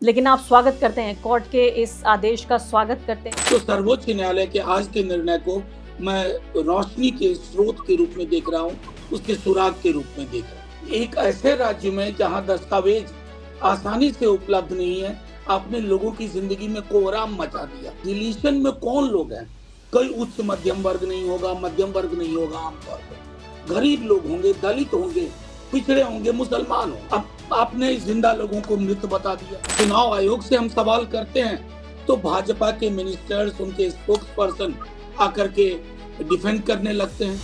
लेकिन आप स्वागत करते हैं, कोर्ट के इस आदेश का स्वागत करते हैं। तो सर्वोच्च न्यायालय के आज के निर्णय को मैं रोशनी के स्रोत के रूप में देख रहा हूँ, उसके सुराग के रूप में देख रहा हूँ। एक ऐसे राज्य में जहाँ दस्तावेज आसानी से उपलब्ध नहीं है, आपने लोगों की जिंदगी में कोहराम मचा दिया। डिलीशन में कौन लोग हैं? कोई उच्च मध्यम वर्ग नहीं होगा, मध्यम वर्ग नहीं होगा, आमतौर पर गरीब लोग होंगे, दलित होंगे, पिछड़े होंगे, मुसलमान होंगे। अब आपने जिंदा लोगों को मृत बता दिया। चुनाव आयोग से हम सवाल करते हैं तो भाजपा के मिनिस्टर्स, उनके स्पोक्स पर्सन आकर के डिफेंड करने लगते हैं।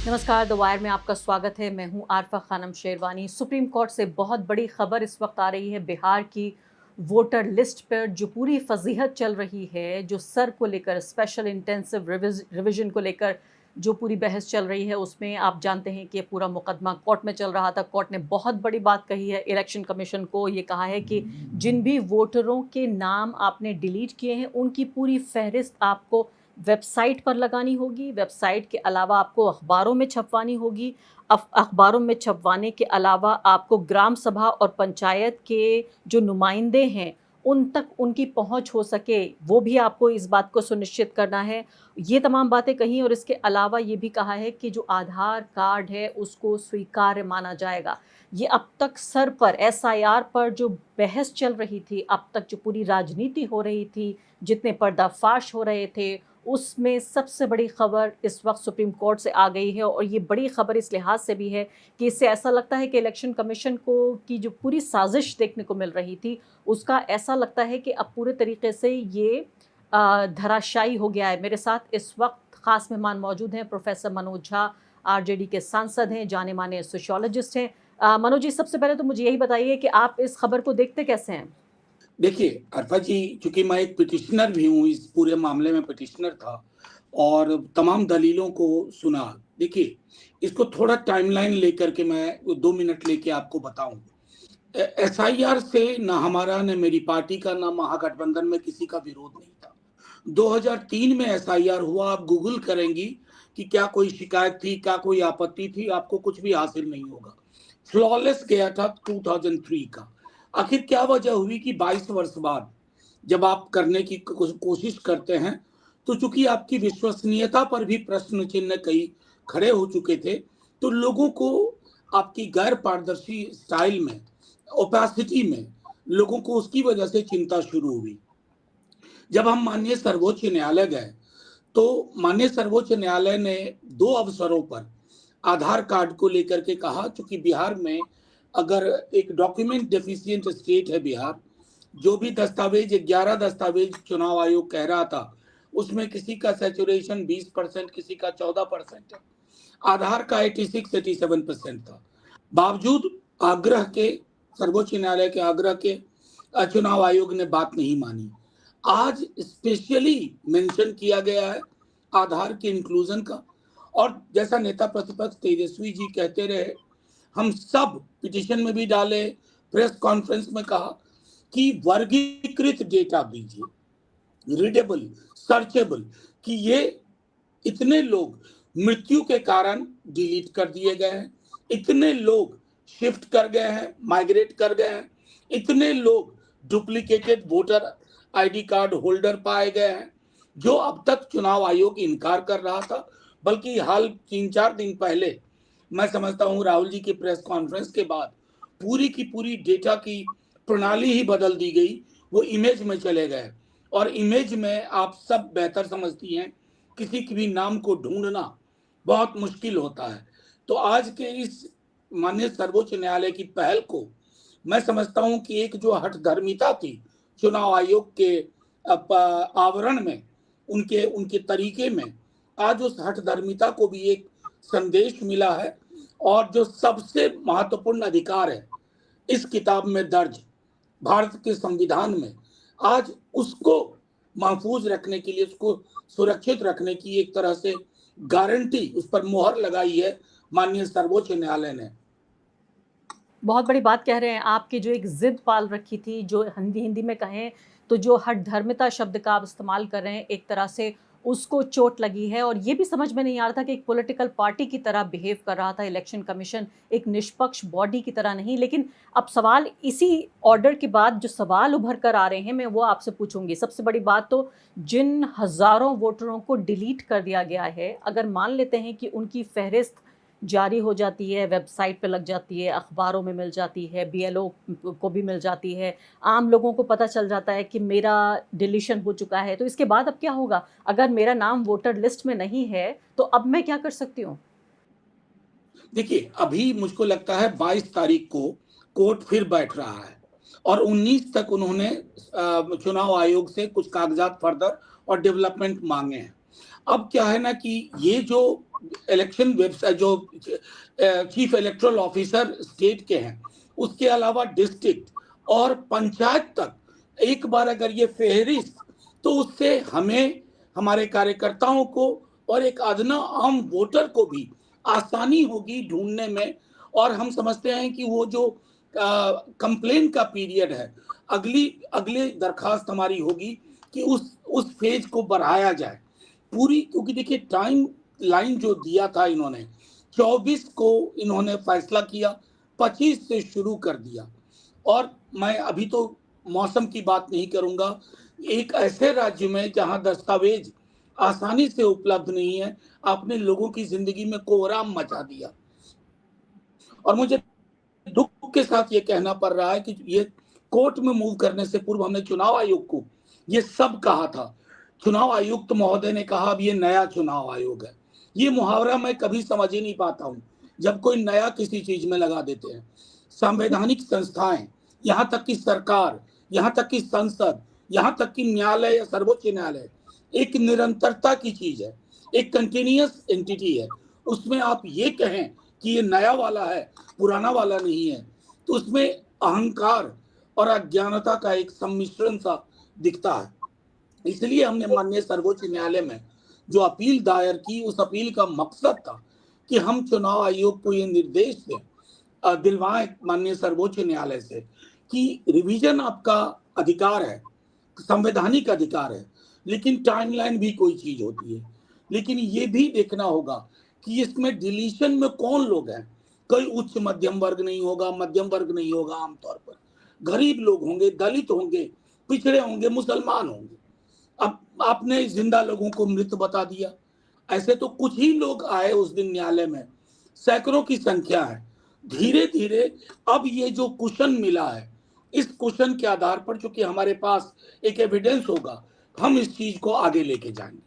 नमस्कार, द वायर में आपका स्वागत है। मैं हूं आरफा खानम शेरवानी। सुप्रीम कोर्ट से बहुत बड़ी खबर इस वक्त आ रही है। बिहार की वोटर लिस्ट पर जो पूरी फजीहत चल रही है, जो सर को लेकर, स्पेशल इंटेंसिव रिवीजन को लेकर जो पूरी बहस चल रही है, उसमें आप जानते हैं कि ये पूरा मुकदमा कोर्ट में चल रहा था। कोर्ट ने बहुत बड़ी बात कही है। इलेक्शन कमीशन को ये कहा है कि जिन भी वोटरों के नाम आपने डिलीट किए हैं, उनकी पूरी फहरिस्त आपको वेबसाइट पर लगानी होगी। वेबसाइट के अलावा आपको अखबारों में छपवानी होगी। अखबारों में छपवाने के अलावा आपको ग्राम सभा और पंचायत के जो नुमाइंदे हैं, उन तक उनकी पहुंच हो सके, वो भी आपको इस बात को सुनिश्चित करना है। ये तमाम बातें कही और इसके अलावा ये भी कहा है कि जो आधार कार्ड है उसको स्वीकार्य माना जाएगा। ये अब तक सर पर, एसआईआर पर जो बहस चल रही थी, अब तक जो पूरी राजनीति हो रही थी, जितने पर्दाफाश हो रहे थे, उसमें सबसे बड़ी खबर इस वक्त सुप्रीम कोर्ट से आ गई है। और ये बड़ी खबर इस लिहाज से भी है कि इससे ऐसा लगता है कि इलेक्शन कमीशन को की जो पूरी साजिश देखने को मिल रही थी, उसका ऐसा लगता है कि अब पूरे तरीके से ये धराशायी हो गया है। मेरे साथ इस वक्त खास मेहमान मौजूद हैं। प्रोफेसर मनोज झा आरजेडी के सांसद हैं, जाने माने सोशियोलॉजिस्ट हैं। मनोज जी, सबसे पहले तो मुझे यही बताइए कि आप इस खबर को देखते कैसे हैं? देखिए अर्फा जी, चूंकि मैं एक पिटिशनर भी हूँ, इस पूरे मामले में पिटिशनर था और तमाम दलीलों को सुना। देखिए, इसको थोड़ा टाइमलाइन लेकर के मैं 2 मिनट लेके आपको बताऊं। एसआईआर से ना हमारा, न मेरी पार्टी का, ना महागठबंधन में किसी का विरोध नहीं था। 2003 में एसआईआर हुआ। आप गूगल करेंगी कि क्या कोई शिकायत थी, क्या कोई आपत्ति थी, आपको कुछ भी हासिल नहीं होगा। फ्लॉलेस गया था 2003 का। आखिर क्या वजह हुई कि 22 वर्ष बाद जब आप करने की कोशिश करते हैं, तो चूंकि आपकी विश्वसनीयता पर भी प्रश्न चिन्ह कई खड़े हो चुके थे, तो लोगों को आपकी गैर पारदर्शी स्टाइल में, ओपेसिटी में, लोगों को उसकी वजह से चिंता शुरू हुई। जब हम माननीय सर्वोच्च न्यायालय गए, तो माननीय सर्वोच्च न्यायालय ने 2 अवसरों पर आधार कार्ड को लेकर के कहा, चूंकि बिहार में अगर एक डॉक्यूमेंट डेफिशिएंट स्टेट है बिहार, जो भी दस्तावेज, 11 दस्तावेज चुनाव आयोग कह रहा था, उसमें किसी का सैचुरेशन 20%, किसी का 14% है। आधार का 86-87% था। बावजूद आग्रह के, सर्वोच्च न्यायालय के आग्रह के, चुनाव आयोग ने बात नहीं मानी। आज स्पेशली मेंशन किया गया है आधार के इंक्लूजन का। और जैसा नेता प्रतिपक्ष तेजस्वी जी कहते रहे, हम सब पिटीशन में भी डाले, प्रेस कॉन्फ्रेंस में कहा कि वर्गीकृत डेटा दीजिए, रीडेबल, सर्चेबल, कि ये इतने लोग मृत्यु के कारण डिलीट कर दिए गए हैं, इतने लोग शिफ्ट कर गए हैं, माइग्रेट कर गए हैं, इतने लोग duplicated voter ID card holder पाए गए हैं, जो अब तक चुनाव आयोग इनकार कर रहा था। बल्कि हाल 3-4 दिन पहले, मैं समझता हूं राहुल जी की प्रेस कॉन्फ्रेंस के बाद, पूरी की पूरी डेटा की प्रणाली ही बदल दी गई। वो इमेज में चले गए और इमेज में आप सब बेहतर समझती हैं, किसी के भी नाम को ढूंढना बहुत मुश्किल होता है। तो आज के इस माननीय सर्वोच्च न्यायालय की पहल को मैं समझता हूं कि एक जो हठधर्मिता थी चुनाव आयोग के आवरण में, उनके उनके तरीके में, आज उस हठधर्मिता को भी एक संदेश मिला है। और जो सबसे महत्वपूर्ण अधिकार है इस किताब में दर्ज, भारत के संविधान में, आज उसको महफूज रखने के लिए, उसको सुरक्षित रखने की एक तरह से गारंटी, उस पर मोहर लगाई है माननीय सर्वोच्च न्यायालय ने। बहुत बड़ी बात कह रहे हैं आप कि जो एक जिद पाल रखी थी, जो हिंदी हिंदी में कहें तो जो हठधर्मिता शब्द का आप इस्तेमाल कर रहे हैं, एक तरह से उसको चोट लगी है। और ये भी समझ में नहीं आ रहा था कि एक पॉलिटिकल पार्टी की तरह बिहेव कर रहा था इलेक्शन कमीशन, एक निष्पक्ष बॉडी की तरह नहीं। लेकिन अब सवाल इसी ऑर्डर के बाद जो सवाल उभर कर आ रहे हैं, मैं वो आपसे पूछूंगी। सबसे बड़ी बात तो जिन हजारों वोटरों को डिलीट कर दिया गया है, अगर मान लेते हैं कि उनकी फहरिस्त जारी हो जाती है, वेबसाइट पे लग जाती है, अखबारों में मिल जाती है, बीएलओ को भी मिल जाती है, आम लोगों को पता चल जाता है कि मेरा डिलीशन हो चुका है, तो इसके बाद अब क्या होगा? अगर मेरा नाम वोटर लिस्ट में नहीं है तो अब मैं क्या कर सकती हूँ? देखिए, अभी मुझको लगता है 22 तारीख को कोर्ट फिर बैठ रहा है और 19 तक उन्होंने चुनाव आयोग से कुछ कागजात फर्दर और डेवलपमेंट मांगे हैं। अब क्या है ना कि ये जो इलेक्शन वेबसाइट जो चीफ इलेक्टोरल ऑफिसर स्टेट के हैं, उसके अलावा डिस्ट्रिक्ट और पंचायत तक एक बार अगर ये फहरिस्त, तो उससे हमें, हमारे कार्यकर्ताओं को और एक अदना आम वोटर को भी आसानी होगी ढूंढने में। और हम समझते हैं कि वो जो कंप्लेन का पीरियड है, अगले दरखास्त हमारी होगी कि उस फेज को बढ़ाया जाए पूरी, क्योंकि देखिए टाइम लाइन जो दिया था इन्होंने 24 को इन्होंने फैसला किया, 25 से शुरू कर दिया। और मैं अभी तो मौसम की बात नहीं करूंगा, एक ऐसे राज्य में जहां दस्तावेज आसानी से उपलब्ध नहीं है, आपने लोगों की जिंदगी में कोहराम मचा दिया। और मुझे दुख के साथ ये कहना पड़ रहा है कि ये कोर्ट में मूव करने से पूर्व हमने चुनाव आयोग को ये सब कहा था। चुनाव आयुक्त महोदय ने कहा अब ये नया चुनाव आयोग है। ये मुहावरा मैं कभी समझ ही नहीं पाता हूँ जब कोई नया किसी चीज में लगा देते हैं। संवैधानिक संस्थाएं, यहाँ तक कि सरकार, यहाँ तक कि संसद, यहाँ तक कि न्यायालय या सर्वोच्च न्यायालय एक निरंतरता की चीज है, एक कंटिन्यूअस एंटिटी है। उसमें आप ये कहें कि ये नया वाला है, पुराना वाला नहीं है, तो उसमें अहंकार और अज्ञानता का एक सम्मिश्रण सा दिखता है। इसलिए हमने माननीय सर्वोच्च न्यायालय में जो अपील दायर की, उस अपील का मकसद था कि हम चुनाव आयोग को ये निर्देश दें, दिलवाएं माननीय सर्वोच्च न्यायालय से कि रिवीजन आपका अधिकार है, संवैधानिक अधिकार है, लेकिन टाइमलाइन भी कोई चीज होती है। लेकिन ये भी देखना होगा कि इसमें डिलीशन में कौन लोग हैं। कोई उच्च मध्यम वर्ग नहीं होगा, मध्यम वर्ग नहीं होगा, आमतौर पर गरीब लोग होंगे, दलित होंगे, पिछड़े होंगे, मुसलमान होंगे। अब आपने जिंदा लोगों को मृत बता दिया। ऐसे तो कुछ ही लोग आए उस दिन न्यायालय में, सैकड़ों की संख्या है। धीरे धीरे अब ये जो कुशन मिला है, इस कुशन के आधार पर चूंकि हमारे पास एक एविडेंस होगा, हम इस चीज को आगे लेके जाएंगे।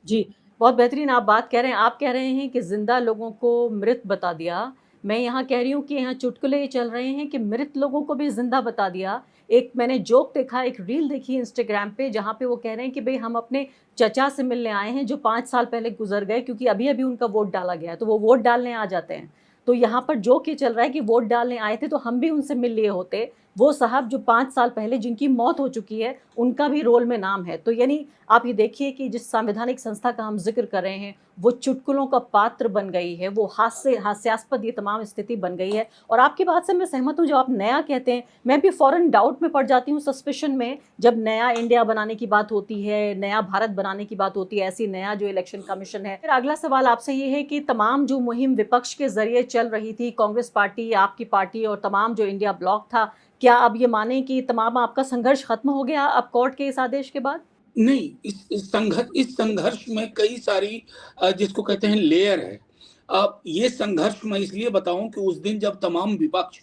जी, बहुत बेहतरीन आप बात कह रहे हैं। आप कह रहे हैं कि जिंदा लोगों को मृत बता दिया। मैं यहाँ कह रही हूँ कि यहाँ चुटकुले ये चल रहे हैं कि मृत लोगों को भी जिंदा बता दिया। एक मैंने जोक देखा, एक रील देखी इंस्टाग्राम पे, जहाँ पे वो कह रहे हैं कि भाई हम अपने चचा से मिलने आए हैं जो 5 साल पहले गुजर गए, क्योंकि अभी अभी उनका वोट डाला गया है, तो वो वोट डालने आ जाते हैं। तो यहाँ पर जोक ये चल रहा है कि वोट डालने आए थे तो हम भी उनसे मिल लिए होते। वो साहब जो 5 साल पहले जिनकी मौत हो चुकी है, उनका भी रोल में नाम है। तो यानी आप ये देखिए कि जिस संवैधानिक संस्था का हम जिक्र कर रहे हैं, वो चुटकुलों का पात्र बन गई है, वो हास्यास्पद ये तमाम स्थिति बन गई है। और आपकी बात से मैं सहमत हूँ, जब आप नया कहते हैं, मैं भी फौरन डाउट में पड़ जाती हूँ, सस्पिशन में, जब नया इंडिया बनाने की बात होती है, नया भारत बनाने की बात होती है, ऐसी नया जो इलेक्शन कमीशन है। फिर अगला सवाल आपसे ये है कि तमाम जो मुहिम विपक्ष के जरिए चल रही थी, कांग्रेस पार्टी, आपकी पार्टी और तमाम जो इंडिया ब्लॉक था, क्या अब ये माने कि तमाम आपका संघर्ष खत्म हो गया अब कोर्ट के इस आदेश के बाद? नहीं, इस संघर्ष में कई सारी जिसको कहते हैं लेयर है। अब ये संघर्ष मैं इसलिए बताऊं कि उस दिन जब तमाम विपक्ष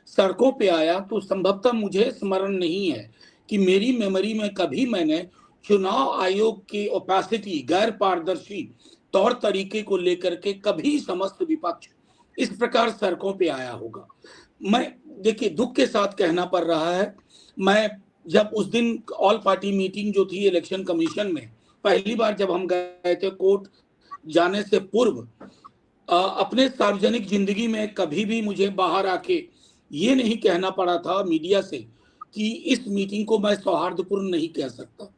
सड़कों पे आया, तो संभवतः मुझे स्मरण नहीं है कि मेरी मेमोरी में कभी मैंने चुनाव आयोग की ओपेसिटी, गैर पारदर्शी तौर तरीके को लेकर के कभी समस्त विपक्ष इस प्रकार सड़कों पे आया होगा। मैं, देखिए, दुख के साथ कहना पड़ रहा है, मैं जब उस दिन ऑल पार्टी मीटिंग जो थी इलेक्शन कमीशन में, पहली बार जब हम गए थे कोर्ट जाने से पूर्व, अपने सार्वजनिक जिंदगी में कभी भी मुझे बाहर आके ये नहीं कहना पड़ा था मीडिया से कि इस मीटिंग को मैं सौहार्दपूर्ण नहीं कह सकता।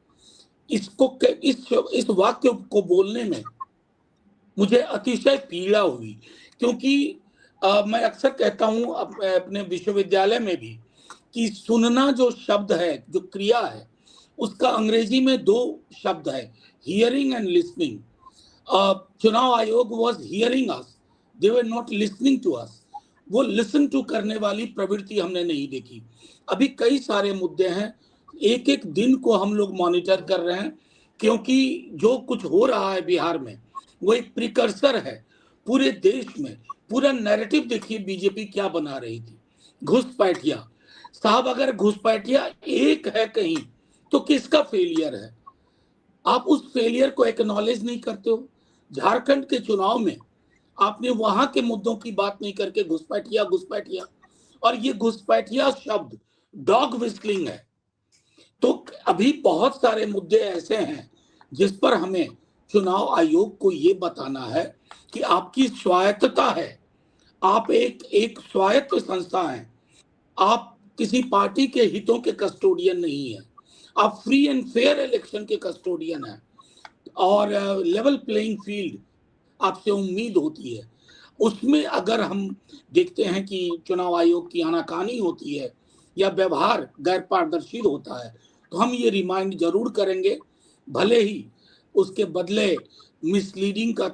इस वाक्य को बोलने में मुझे अतिशय पीड़ा हुई, क्योंकि मैं अक्सर कहता हूँ अपने विश्वविद्यालय में भी कि सुनना जो शब्द है, जो क्रिया है, उसका अंग्रेजी में 2 शब्द है, हियरिंग एंड लिसनिंग। चुनाव आयोग was hearing us, they were not listening to us. वो लिसन टू करने वाली प्रवृत्ति हमने नहीं देखी। अभी कई सारे मुद्दे हैं, एक एक दिन को हम लोग मॉनिटर कर रहे हैं, क्योंकि जो कुछ हो रहा है बिहार में वो एक प्रिकर्सर है पूरे देश में। पूरा नैरेटिव देखिए बीजेपी क्या बना रही थी, घुसपैठिया। साहब अगर घुसपैठिया एक है कहीं तो किसका फेलियर है? आप उस फेलियर को एक्नॉलेज नहीं करते हो। झारखंड के चुनाव में आपने वहां के मुद्दों की बात नहीं करके घुसपैठिया घुसपैठिया, और ये घुसपैठिया शब्द डॉग विस्लिंग है। तो अभी बहुत सारे मुद्दे ऐसे हैं जिस पर हमें चुनाव आयोग को ये बताना है कि आपकी स्वायत्तता है, आप एक एक स्वायत्त संस्था हैं, आप किसी पार्टी के हितों के कस्टोडियन नहीं है, आप फ्री एंड फेयर इलेक्शन के कस्टोडियन हैं, और लेवल प्लेइंग फील्ड आपसे उम्मीद होती है। उसमें अगर हम देखते हैं कि चुनाव आयोग की आनाकानी होती है या व्यवहार गैर पारदर्शी होता है, तो हम ये रिमाइंड जरूर करेंगे, भले ही उसके बदले मिसलीडिंग का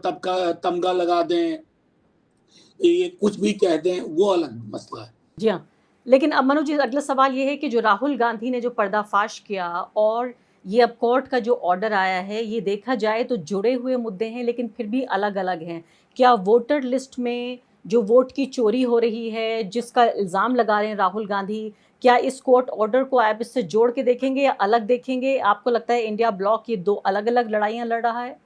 तमगा लगा दें, ये कुछ भी कह दें, वो अलग मसला है। जी हाँ, लेकिन अब मनोज जी अगला सवाल ये है कि जो राहुल गांधी ने जो पर्दाफाश किया और ये अब कोर्ट का जो ऑर्डर आया है, ये देखा जाए तो जुड़े हुए मुद्दे हैं लेकिन फिर भी अलग-अलग हैं। क्या वोटर लिस्ट में जो वोट की चोरी हो रही है, जिसका इल्ज़ाम लगा रहे हैं राहुल गांधी, क्या इस कोर्ट ऑर्डर को आप इससे जोड़ के देखेंगे या अलग देखेंगे? आपको लगता है इंडिया ब्लॉक ये 2 अलग-अलग लड़ाइयाँ लड़ रहा है?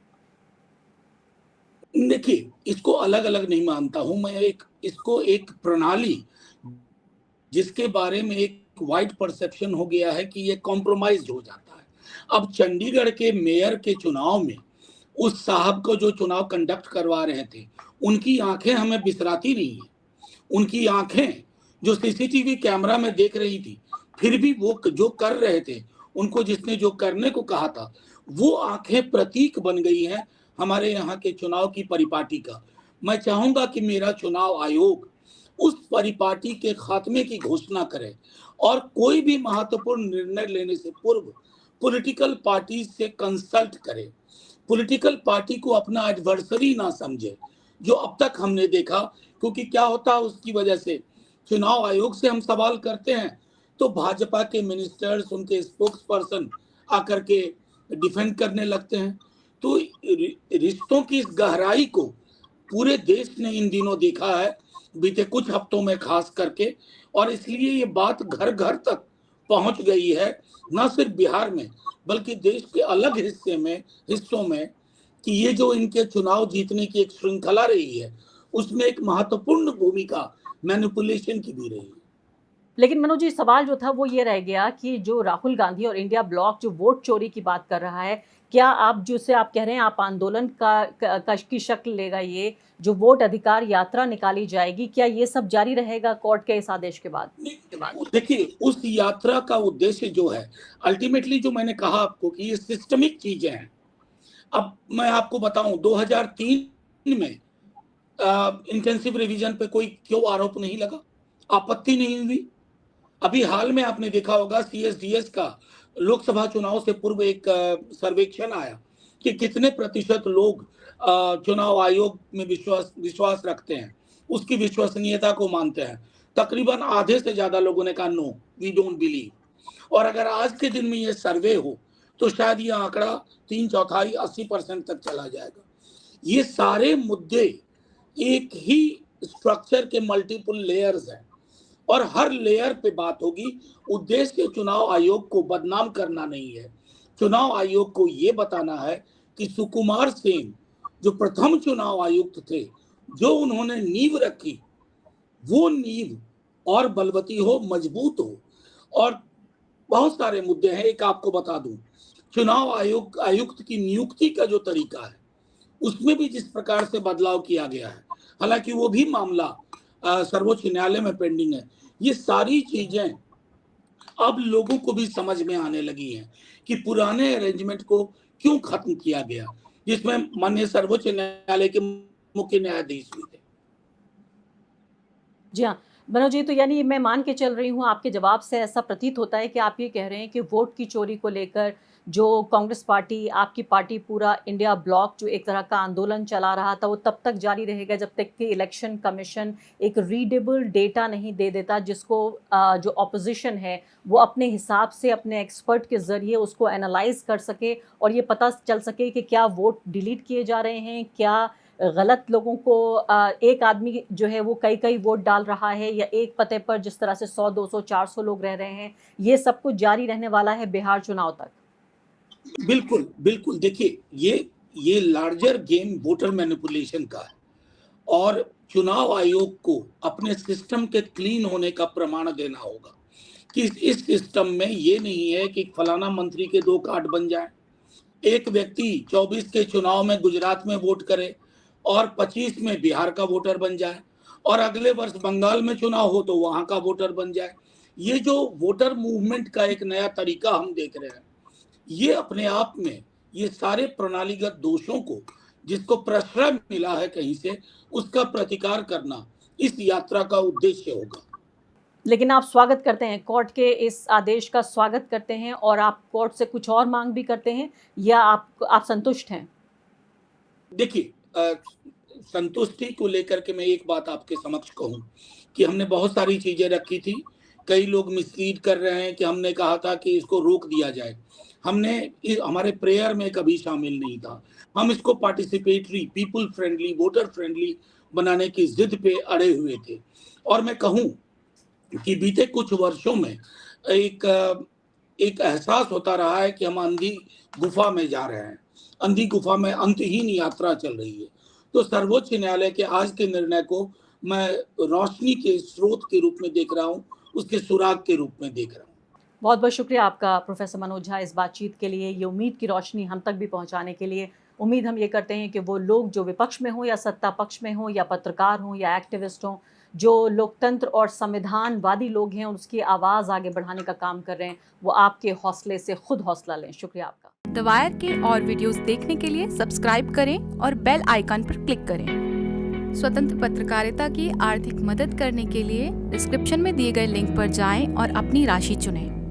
देखिए, इसको अलग-अलग नहीं मानता हूँ मैं, इसको एक प्रणाली जिसके बारे में एक वाइड परसेप्शन हो गया है कि ये कॉम्प्रोमाइज़ हो जाता है। अब चंडीगढ़ के मेयर के चुनाव में उस साहब को जो चुनाव कंडक्ट करवा रहे थे, उनकी आंखें हमें बिसराती नहीं है। उनकी आंखें जो सीसीटीवी कैमरा में देख रही थी, फिर भी वो जो कर रहे थे, उनको जिसने जो करने को कहा था, वो आंखें प्रतीक बन गई हैं हमारे यहाँ के चुनाव की परिपाटी का। मैं चाहूंगा कि मेरा चुनाव आयोग उस परिपाटी के खात्मे की घोषणा करे और कोई भी महत्वपूर्ण निर्णय लेने से पूर्व पॉलिटिकल पार्टी से कंसल्ट करे, पॉलिटिकल पार्टी को अपना एडवर्सरी ना समझे, जो अब तक हमने देखा। क्योंकि क्या होता है उसकी वजह से, चुनाव आयोग से हम सवाल करते हैं तो भाजपा के मिनिस्टर्स, उनके स्पोक्स पर्सन आकर के डिफेंड करने लगते हैं। तो रिश्तों की इस गहराई को पूरे देश ने इन दिनों देखा है, बीते कुछ हफ्तों में खास करके, और इसलिए ये बात घर घर तक पहुंच गई है, न सिर्फ बिहार में बल्कि देश के अलग हिस्सों में, कि ये जो इनके चुनाव जीतने की एक श्रृंखला रही है, उसमें एक महत्वपूर्ण भूमिका मैनिपुलेशन की भी रही है। लेकिन मनोज जी सवाल जो था वो ये रह गया कि जो राहुल गांधी और इंडिया ब्लॉक जो वोट चोरी की बात कर रहा है, क्या आप जिसे आप कह रहे हैं आप आंदोलन का की शक्ल लेगा, ये जो वोट अधिकार यात्रा निकाली जाएगी, क्या ये सब जारी रहेगा कोर्ट के इस आदेश के बाद? देखिए, उस यात्रा का उद्देश्य जो है, अल्टीमेटली जो मैंने कहा आपको कि ये सिस्टमिक चीजें हैं। अब मैं आपको बताऊं, 2003 में इंटेंसिव रिवीजन पे कोई क्यों आरोप नहीं लगा, आपत्ति नहीं हुई? अभी हाल में आपने देखा होगा सीएसडीएस का लोकसभा चुनाव से पूर्व एक सर्वेक्षण आया कि कितने प्रतिशत लोग चुनाव आयोग में विश्वास रखते हैं, उसकी विश्वसनीयता को मानते हैं। तकरीबन आधे से ज्यादा लोगों ने कहा नो, वी डोंट बिलीव। और अगर आज के दिन में ये सर्वे हो तो शायद ये आंकड़ा 3/4 80% तक चला जाएगा। ये सारे मुद्दे एक ही स्ट्रक्चर के मल्टीपल लेयर्स हैं और हर लेयर पे बात होगी। उद्देश्य चुनाव आयोग को बदनाम करना नहीं है, चुनाव आयोग को ये बताना है कि सुकुमार सेन जो प्रथम चुनाव आयुक्त थे, जो उन्होंने नींव रखी, वो नींव और बलवती हो, मजबूत हो। और बहुत सारे मुद्दे हैं, एक आपको बता दूं, चुनाव आयुक्त की नियुक्ति का जो तरीका है उसमें भी जिस प्रकार से बदलाव किया गया है, हालांकि वो भी मामला सर्वोच्च न्यायालय में पेंडिंग है। ये सारी चीजें अब लोगों को भी समझ में आने लगी हैं कि पुराने अरेंजमेंट को क्यों खत्म किया गया, जिसमें माननीय सर्वोच्च न्यायालय के मुख्य न्यायाधीश भी थे। जी हाँ, मनोज जी, तो यानी मैं मान के चल रही हूँ आपके जवाब से ऐसा प्रतीत होता है कि आप ये कह रहे हैं कि वोट की चोरी को लेकर जो कांग्रेस पार्टी, आपकी पार्टी, पूरा इंडिया ब्लॉक जो एक तरह का आंदोलन चला रहा था, वो तब तक जारी रहेगा जब तक कि इलेक्शन कमीशन एक रीडेबल डेटा नहीं दे देता, जिसको जो ऑपोजिशन है वो अपने हिसाब से अपने एक्सपर्ट के ज़रिए उसको एनालाइज कर सके और ये पता चल सके कि क्या वोट डिलीट किए जा रहे हैं, क्या गलत लोगों को एक आदमी जो है वो कई वोट डाल रहा है, या एक पते पर जिस तरह से 100, 200, 400 लोग रह रहे हैं। ये सब कुछ जारी रहने वाला है बिहार चुनाव तक। बिल्कुल, बिल्कुल। देखिए, ये लार्जर गेम वोटर मैनिपुलेशन का है और चुनाव आयोग को अपने सिस्टम के क्लीन होने का प्रमाण देना होगा कि इस सिस्टम में ये नहीं है कि फलाना मंत्री के 2 कार्ड बन जाए। एक व्यक्ति 24 के चुनाव में गुजरात में वोट करे और 25 में बिहार का वोटर बन जाए और अगले वर्ष बंगाल में चुनाव हो तो वहां का वोटर बन जाए। ये जो वोटर मूवमेंट का एक नया तरीका हम देख रहे हैं, ये अपने आप में ये सारे प्रणालीगत दोषों को, जिसको प्रश्रय मिला है कहीं से, उसका प्रतिकार करना इस यात्रा का उद्देश्य होगा। लेकिन आप स्वागत करते हैं, कोर्ट के इस आदेश का स्वागत करते हैं और आप कोर्ट से कुछ और मांग भी करते हैं, या आप संतुष्ट हैं? देखिए, संतुष्टि को लेकर के मैं एक बात आपके समक्ष कहूं कि हमने बहुत सारी चीजें रखी थी। कई लोग मिसलीड कर रहे हैं कि हमने कहा था कि इसको रोक दिया जाए। हमारे प्रेयर में कभी शामिल नहीं था। हम इसको participatory, people friendly, voter friendly बनाने की जिद पे अड़े हुए थे। और मैं कहूं कि बीते कुछ वर्षों में एक एहसास होता रहा है कि हम अंधी गुफा में जा रहे हैं। अंधी गुफा में अंतहीन यात्रा चल रही है। तो सर्वोच्च न्यायालय के आज के निर्णय को मैं रोशनी के स्रोत के रूप में देख रहा हूँ, उसके सुराग के रूप में देख रहा हूँ। बहुत बहुत शुक्रिया आपका प्रोफेसर मनोज झा इस बातचीत के लिए, ये उम्मीद की रोशनी हम तक भी पहुंचाने के लिए। उम्मीद हम ये करते हैं कि वो लोग जो विपक्ष में हों या सत्ता पक्ष में हों, या पत्रकार हों या एक्टिविस्ट हों, जो लोकतंत्र और संविधानवादी लोग हैं, उसकी आवाज़ आगे बढ़ाने का काम कर रहे हैं, वो आपके हौसले से खुद हौसला लें। शुक्रिया आपका। द वायर के और वीडियोस देखने के लिए सब्सक्राइब करें और बेल आइकन पर क्लिक करें। स्वतंत्र पत्रकारिता की आर्थिक मदद करने के लिए डिस्क्रिप्शन में दिए गए लिंक पर जाएं और अपनी राशि चुनें।